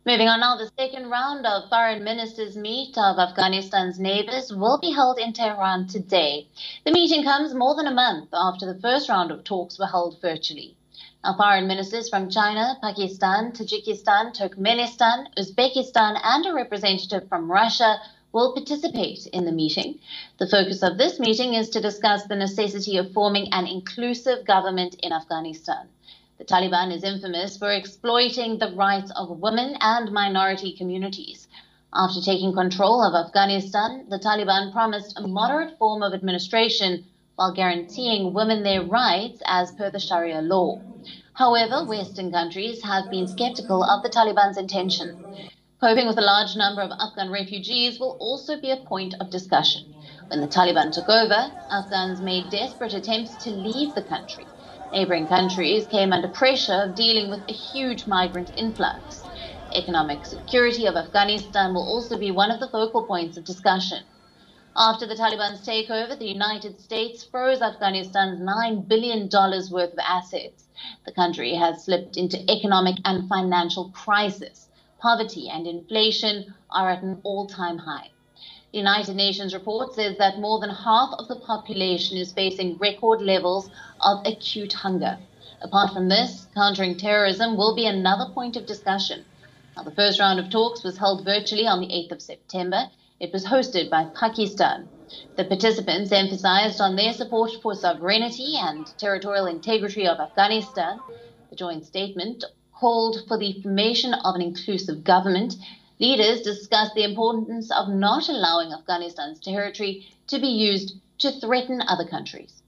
Moving on now, the second round of foreign ministers' meet of Afghanistan's neighbors will be held in Tehran today. The meeting comes more than a month after the first round of talks were held virtually. Now, foreign ministers from China, Pakistan, Tajikistan, Turkmenistan, Uzbekistan, and a representative from Russia will participate in the meeting. The focus of this meeting is to discuss the necessity of forming an inclusive government in Afghanistan. The Taliban is infamous for exploiting the rights of women and minority communities. After taking control of Afghanistan, the Taliban promised a moderate form of administration while guaranteeing women their rights as per the Sharia law. However, Western countries have been skeptical of the Taliban's intention. Coping with a large number of Afghan refugees will also be a point of discussion. When the Taliban took over, Afghans made desperate attempts to leave the country. Neighboring countries came under pressure of dealing with a huge migrant influx. Economic security of Afghanistan will also be one of the focal points of discussion. After the Taliban's takeover, the United States froze Afghanistan's $9 billion worth of assets. The country has slipped into economic and financial crisis. Poverty and inflation are at an all-time high. The United Nations report says that more than half of the population is facing record levels of acute hunger. Apart from this, countering terrorism will be another point of discussion. Now, the first round of talks was held virtually on the 8th of September. It was hosted by Pakistan. The participants emphasized on their support for sovereignty and territorial integrity of Afghanistan. The joint statement called for the formation of an inclusive government. Leaders discussed the importance of not allowing Afghanistan's territory to be used to threaten other countries.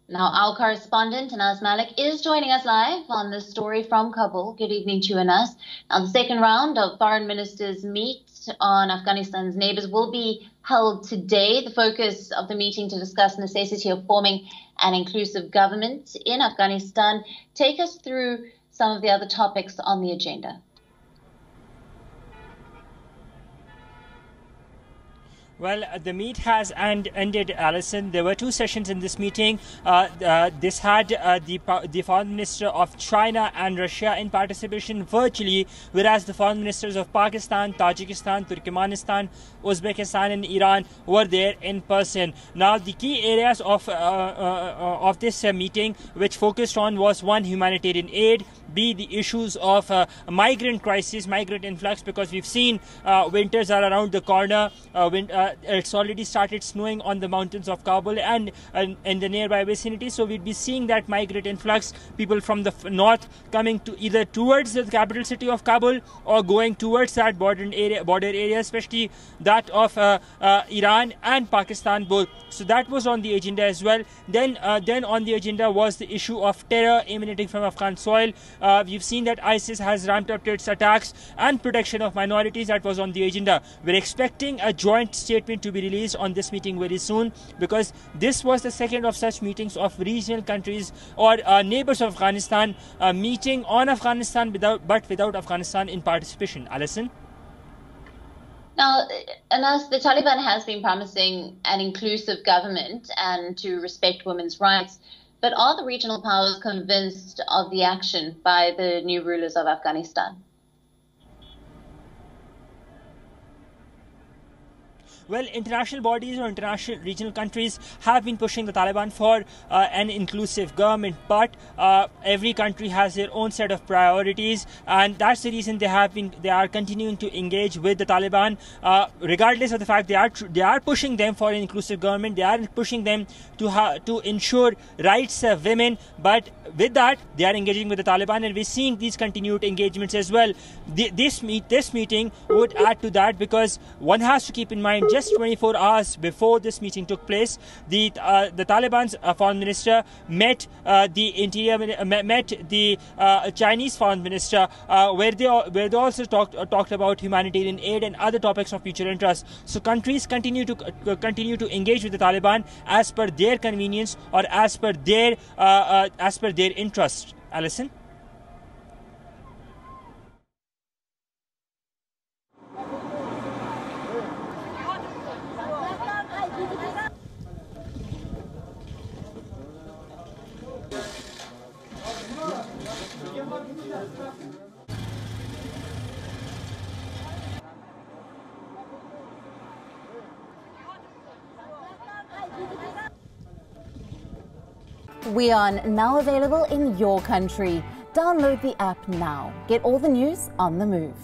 Now, our correspondent, Anas Malik, is joining us live on this story from Kabul. Good evening to you, Anas. Now, the second round of foreign ministers' meet on Afghanistan's neighbors will be held today. The focus of the meeting to discuss necessity of forming an inclusive government in Afghanistan. Take us through some of the other topics on the agenda. Well, the meet has ended, Alison. There were two sessions in this meeting. This had the foreign minister of China and Russia in participation virtually, whereas the foreign ministers of Pakistan, Tajikistan, Turkmenistan, Uzbekistan and Iran were there in person. Now, the key areas of this meeting, which focused on, was one, humanitarian aid, B, the issues of migrant crisis, migrant influx, because we've seen winters are around the corner. It's already started snowing on the mountains of Kabul and in the nearby vicinity. So we'd be seeing that migrant influx, people from the north coming to either towards the capital city of Kabul or going towards that border area, especially that of Iran and Pakistan both. So that was on the agenda as well. Then on the agenda was the issue of terror emanating from Afghan soil. We've seen that ISIS has ramped up its attacks and protection of minorities. That was on the agenda. We're expecting a joint statement to be released on this meeting very soon, because this was the second of such meetings of regional countries or neighbors of Afghanistan meeting on Afghanistan without Afghanistan in participation. Alison? Now, Anas, the Taliban has been promising an inclusive government and to respect women's rights. But are the regional powers convinced of the action by the new rulers of Afghanistan? Well, international bodies or international regional countries have been pushing the Taliban for an inclusive government, but every country has their own set of priorities, and that's the reason they are continuing to engage with the Taliban, regardless of the fact they are pushing them for an inclusive government. They are pushing them to ensure rights of women, but with that they are engaging with the Taliban, and we're seeing these continued engagements as well. This meeting would add to that, because one has to keep in mind, just 24 hours before this meeting took place, the Taliban's foreign minister met the Chinese foreign minister, where they also talked about humanitarian aid and other topics of mutual interest. So countries continue to engage with the Taliban as per their convenience or as per their interest. Alison? We are now available in your country. Download the app now. Get all the news on the move.